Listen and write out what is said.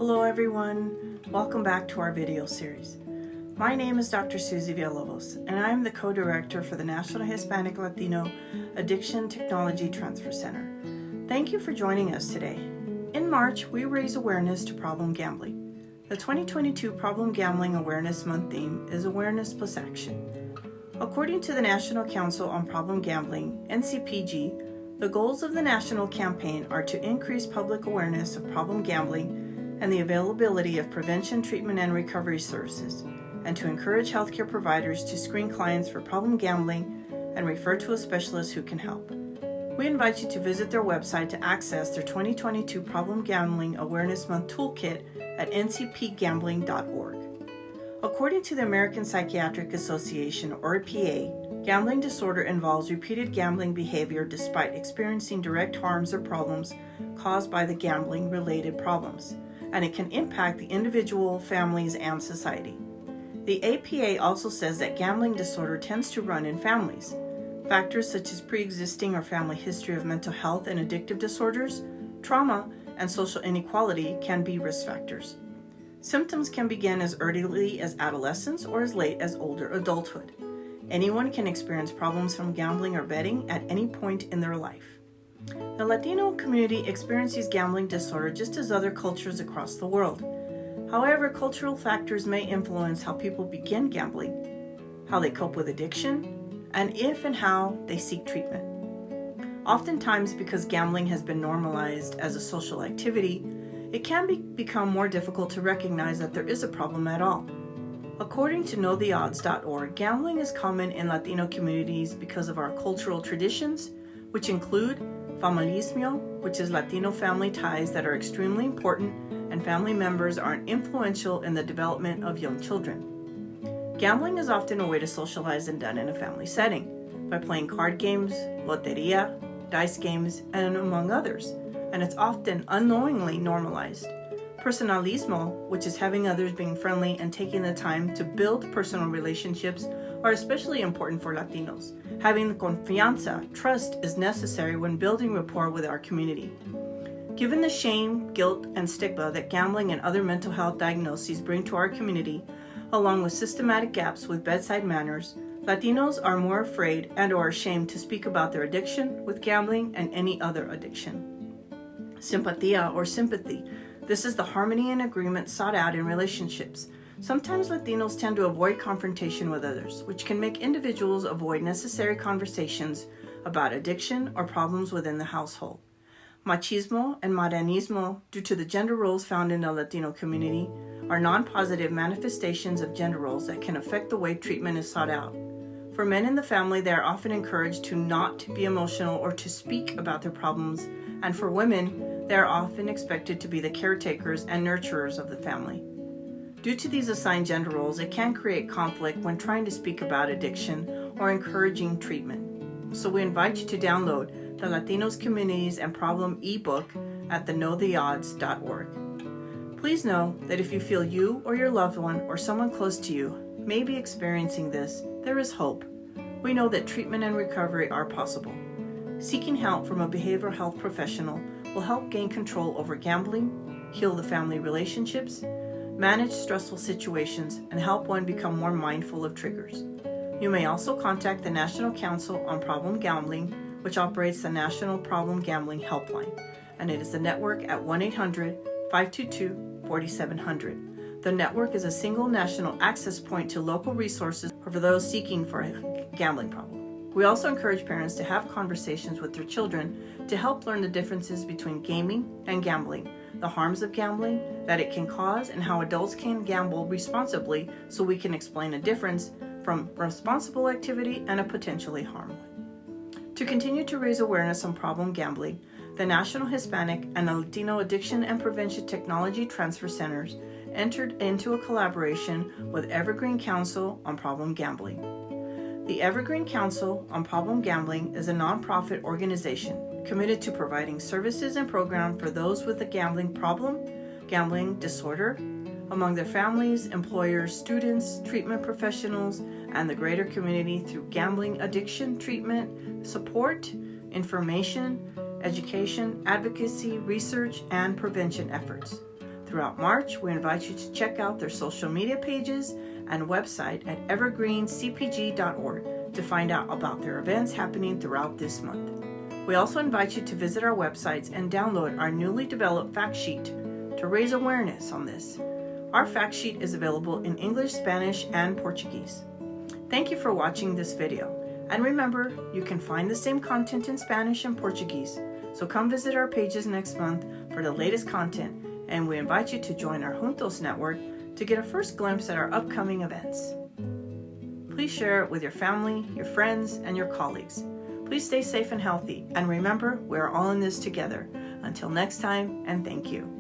Hello everyone, welcome back to our video series. My name is Dr. Susie Villalobos and I am the co-director for the National Hispanic Latino Addiction Technology Transfer Center. Thank you for joining us today. In March, we raise awareness to problem gambling. The 2022 Problem Gambling Awareness Month theme is Awareness plus Action. According to the National Council on Problem Gambling, NCPG, the goals of the national campaign are to increase public awareness of problem gambling and the availability of prevention, treatment, and recovery services, and to encourage healthcare providers to screen clients for problem gambling and refer to a specialist who can help. We invite you to visit their website to access their 2022 Problem Gambling Awareness Month Toolkit at ncpgambling.org. According to the American Psychiatric Association, or APA, gambling disorder involves repeated gambling behavior despite experiencing direct harms or problems caused by the gambling-related problems, and it can impact the individual, families, and society. The APA also says that gambling disorder tends to run in families. Factors such as pre-existing or family history of mental health and addictive disorders, trauma, and social inequality can be risk factors. Symptoms can begin as early as adolescence or as late as older adulthood. Anyone can experience problems from gambling or betting at any point in their life. The Latino community experiences gambling disorder just as other cultures across the world. However, cultural factors may influence how people begin gambling, how they cope with addiction, and if and how they seek treatment. Oftentimes, because gambling has been normalized as a social activity, it can become more difficult to recognize that there is a problem at all. According to knowtheodds.org, gambling is common in Latino communities because of our cultural traditions, which include familismo, which is Latino family ties that are extremely important, and family members are influential in the development of young children. Gambling is often a way to socialize and done in a family setting, by playing card games, loteria, dice games, and among others, and it's often unknowingly normalized. Personalismo, which is having others being friendly and taking the time to build personal relationships, are especially important for Latinos. Having confianza, trust, is necessary when building rapport with our community. Given the shame, guilt, and stigma that gambling and other mental health diagnoses bring to our community, along with systematic gaps with bedside manners, Latinos are more afraid and or ashamed to speak about their addiction with gambling and any other addiction. Simpatía or sympathy. This is the harmony and agreement sought out in relationships. Sometimes Latinos tend to avoid confrontation with others, which can make individuals avoid necessary conversations about addiction or problems within the household. Machismo and modernismo, due to the gender roles found in the Latino community, are non-positive manifestations of gender roles that can affect the way treatment is sought out. For men in the family, they are often encouraged to not be emotional or to speak about their problems, and for women, they are often expected to be the caretakers and nurturers of the family. Due to these assigned gender roles, it can create conflict when trying to speak about addiction or encouraging treatment. So we invite you to download the Latinos Communities and Problem ebook at the knowtheodds.org. Please know that if you feel you or your loved one or someone close to you may be experiencing this, there is hope. We know that treatment and recovery are possible. Seeking help from a behavioral health professional will help gain control over gambling, heal the family relationships, manage stressful situations, and help one become more mindful of triggers. You may also contact the National Council on Problem Gambling, which operates the National Problem Gambling Helpline, and it is the network at 1-800-522-4700. The network is a single national access point to local resources for those seeking for a gambling problem. We also encourage parents to have conversations with their children to help learn the differences between gaming and gambling, the harms of gambling that it can cause, and how adults can gamble responsibly so we can explain a difference from responsible activity and a potentially harmful. To continue to raise awareness on problem gambling, the National Hispanic and Latino Addiction and Prevention Technology Transfer Centers entered into a collaboration with Evergreen Council on Problem Gambling. The Evergreen Council on Problem Gambling is a nonprofit organization committed to providing services and programs for those with a gambling problem, gambling disorder, among their families, employers, students, treatment professionals, and the greater community through gambling addiction treatment, support, information, education, advocacy, research, and prevention efforts. Throughout March, we invite you to check out their social media pages and website at evergreencpg.org to find out about their events happening throughout this month. We also invite you to visit our websites and download our newly developed fact sheet to raise awareness on this. Our fact sheet is available in English, Spanish, and Portuguese. Thank you for watching this video. And remember, you can find the same content in Spanish and Portuguese. So come visit our pages next month for the latest content, and we invite you to join our Juntos network to get a first glimpse at our upcoming events. Please share it with your family, your friends, and your colleagues. Please stay safe and healthy, and remember, we're all in this together. Until next time, and thank you.